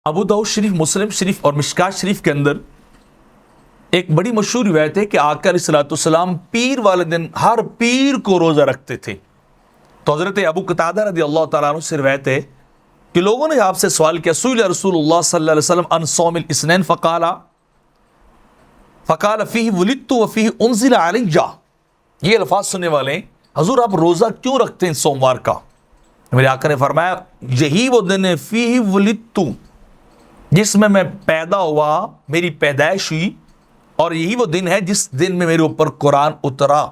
ابو داؤد شریف، مسلم شریف اور مشکات شریف کے اندر ایک بڑی مشہور روایت ہے کہ آقا علیہ الصلوۃ والسلام پیر والے دن ہر پیر کو روزہ رکھتے تھے۔ تو حضرت ابو قتادہ رضی اللہ تعالیٰ عنہ سے روایت ہے کہ لوگوں نے آپ سے سوال کیا، سئل رسول اللہ صلی اللہ علیہ وسلم عن صوم الاثنین فقال فیہ ولدت وفیہ انزل علی۔ یہ الفاظ سننے والے ہیں، حضور آپ روزہ کیوں رکھتے ہیں سوموار کا؟ میرے آقا نے فرمایا یہی وہ دن ہے فیہ ولدت، جس میں پیدا ہوا، میری پیدائش ہوئی، اور یہی وہ دن ہے جس دن میں میرے اوپر قرآن اترا۔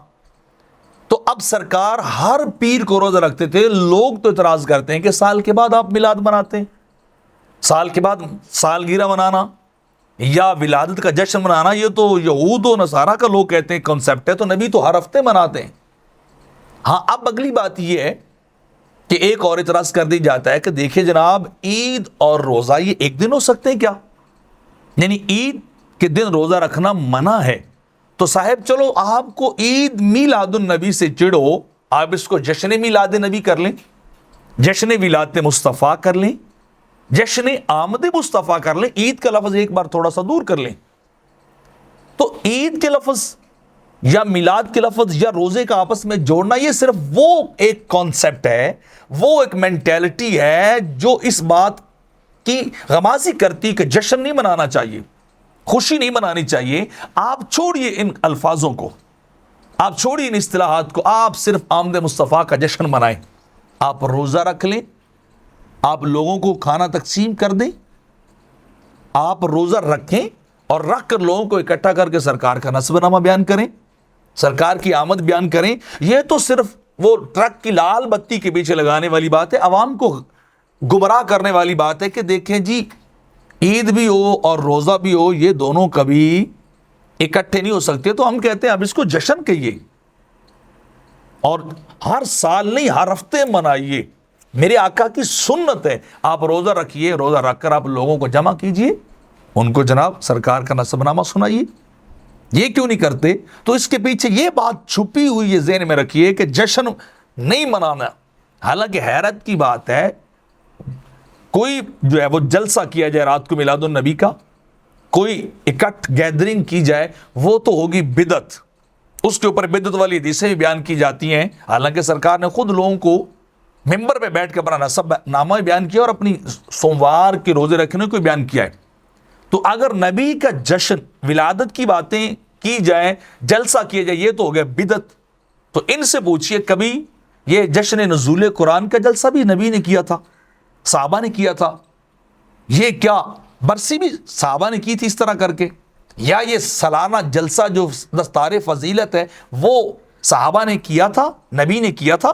تو اب سرکار ہر پیر کو روزہ رکھتے تھے۔ لوگ تو اعتراض کرتے ہیں کہ سال کے بعد آپ میلاد مناتے ہیں، سال کے بعد سالگرہ منانا یا ولادت کا جشن منانا یہ تو یہود و نصارہ کا لوگ کہتے ہیں کنسیپٹ ہے، تو نبی تو ہر ہفتے مناتے ہیں۔ ہاں اب اگلی بات یہ ہے کہ ایک اور اعتراض کر دی جاتا ہے کہ دیکھیں جناب، عید اور روزہ یہ ایک دن ہو سکتے ہیں کیا؟ یعنی عید کے دن روزہ رکھنا منع ہے، تو صاحب چلو آپ کو عید میلاد النبی سے چڑھو، آپ اس کو جشن میلاد نبی کر لیں، جشن ولادت مصطفیٰ کر لیں، جشن آمد مصطفیٰ کر لیں، عید کا لفظ ایک بار تھوڑا سا دور کر لیں۔ تو عید کے لفظ یا میلاد کے لفظ یا روزے کا آپس میں جوڑنا یہ صرف وہ ایک کانسیپٹ ہے، وہ ایک مینٹیلٹی ہے جو اس بات کی غمازی کرتی کہ جشن نہیں منانا چاہیے، خوشی نہیں منانی چاہیے۔ آپ چھوڑیے ان الفاظوں کو، آپ چھوڑیے ان اصطلاحات کو، آپ صرف آمد مصطفیٰ کا جشن منائیں۔ آپ روزہ رکھ لیں، آپ لوگوں کو کھانا تقسیم کر دیں، آپ روزہ رکھیں اور رکھ کر لوگوں کو اکٹھا کر کے سرکار کا نسب نامہ بیان کریں، سرکار کی آمد بیان کریں۔ یہ تو صرف وہ ٹرک کی لال بتی کے پیچھے لگانے والی بات ہے، عوام کو گمراہ کرنے والی بات ہے کہ دیکھیں جی عید بھی ہو اور روزہ بھی ہو، یہ دونوں کبھی اکٹھے نہیں ہو سکتے، تو ہم کہتے ہیں اب اس کو جشن کہیے اور ہر سال نہیں ہر ہفتے منائیے۔ میرے آقا کی سنت ہے، آپ روزہ رکھیے، روزہ رکھ کر آپ لوگوں کو جمع کیجئے، ان کو جناب سرکار کا نسب نامہ سنائیے۔ یہ کیوں نہیں کرتے؟ تو اس کے پیچھے یہ بات چھپی ہوئی ہے، ذہن میں رکھیے کہ جشن نہیں منانا۔ حالانکہ حیرت کی بات ہے، کوئی جو ہے وہ جلسہ کیا جائے رات کو میلاد النبی کا، کوئی اکٹھ گیدرنگ کی جائے، وہ تو ہوگی بدعت، اس کے اوپر بدعت والی حدیثیں بھی بیان کی جاتی ہیں۔ حالانکہ سرکار نے خود لوگوں کو ممبر پہ بیٹھ کے اپنا نسب نامہ بیان کیا اور اپنی سوموار کے روزے رکھنے کو بیان کیا ہے۔ تو اگر نبی کا جشن ولادت کی باتیں کی جائیں، جلسہ کیا جائے، یہ تو ہو گیا بدعت۔ تو ان سے پوچھئے کبھی یہ جشن نزول قرآن کا جلسہ بھی نبی نے کیا تھا، صحابہ نے کیا تھا؟ یہ کیا برسی بھی صحابہ نے کی تھی اس طرح کر کے؟ یا یہ سالانہ جلسہ جو دستار فضیلت ہے وہ صحابہ نے کیا تھا، نبی نے کیا تھا؟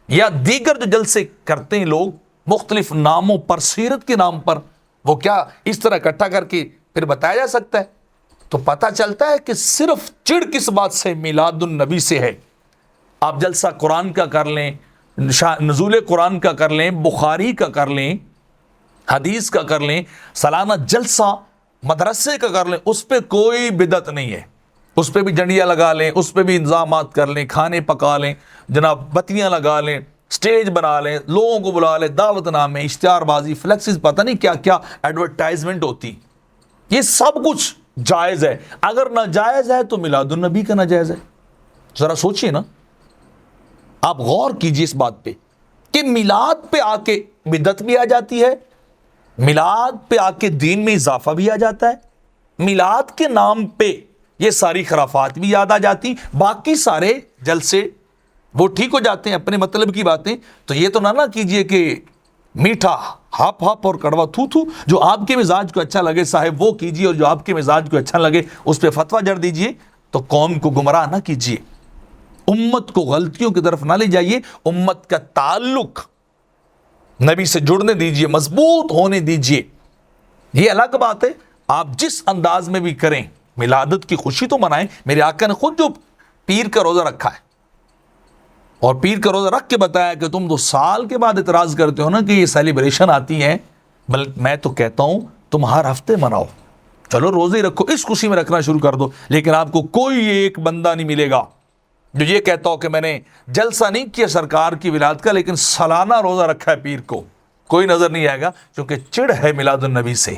یا دیگر جو جلسے کرتے ہیں لوگ مختلف ناموں پر، سیرت کے نام پر، وہ کیا اس طرح اکٹھا کر کے پھر بتایا جا سکتا ہے؟ تو پتہ چلتا ہے کہ صرف چڑ کس بات سے؟ میلاد النبی سے ہے۔ آپ جلسہ قرآن کا کر لیں، نزول قرآن کا کر لیں، بخاری کا کر لیں، حدیث کا کر لیں، سالانہ جلسہ مدرسے کا کر لیں، اس پہ کوئی بدعت نہیں ہے۔ اس پہ بھی جنڈیاں لگا لیں، اس پہ بھی انتظامات کر لیں، کھانے پکا لیں، جناب بتیاں لگا لیں، سٹیج بنا لیں، لوگوں کو بلا لیں، دعوت نامے، اشتہار بازی، فلیکسز، پتہ نہیں کیا کیا ایڈورٹائزمنٹ ہوتی، یہ سب کچھ جائز ہے۔ اگر ناجائز ہے تو میلاد النبی کا ناجائز ہے۔ ذرا سوچئے نا، آپ غور کیجئے اس بات پہ کہ میلاد پہ آ کے بدعت بھی آ جاتی ہے، میلاد پہ آ کے دین میں اضافہ بھی آ جاتا ہے، میلاد کے نام پہ یہ ساری خرافات بھی یاد آ جاتی، باقی سارے جلسے وہ ٹھیک ہو جاتے ہیں، اپنے مطلب کی باتیں۔ تو یہ تو نہ کیجئے کہ میٹھا ہاپ ہاپ اور کڑوا تھو تھو، جو آپ کے مزاج کو اچھا لگے صاحب وہ کیجئے، اور جو آپ کے مزاج کو اچھا لگے اس پہ فتویٰ جڑ دیجئے۔ تو قوم کو گمراہ نہ کیجئے، امت کو غلطیوں کی طرف نہ لے جائیے، امت کا تعلق نبی سے جڑنے دیجئے، مضبوط ہونے دیجئے۔ یہ الگ بات ہے آپ جس انداز میں بھی کریں، میلادت کی خوشی تو منائیں۔ میرے آقا نے خود جو پیر کا روزہ رکھا ہے اور پیر کا روزہ رکھ کے بتایا کہ تم تو سال کے بعد اعتراض کرتے ہو نا کہ یہ سیلیبریشن آتی ہیں، بلکہ میں تو کہتا ہوں تم ہر ہفتے مناؤ، چلو روزے رکھو، اس خوشی میں رکھنا شروع کر دو۔ لیکن آپ کو کوئی ایک بندہ نہیں ملے گا جو یہ کہتا ہو کہ میں نے جلسہ نہیں کیا سرکار کی ولادت کا لیکن سالانہ روزہ رکھا ہے پیر کو، کوئی نظر نہیں آئے گا، کیونکہ چڑ ہے میلاد النبی سے.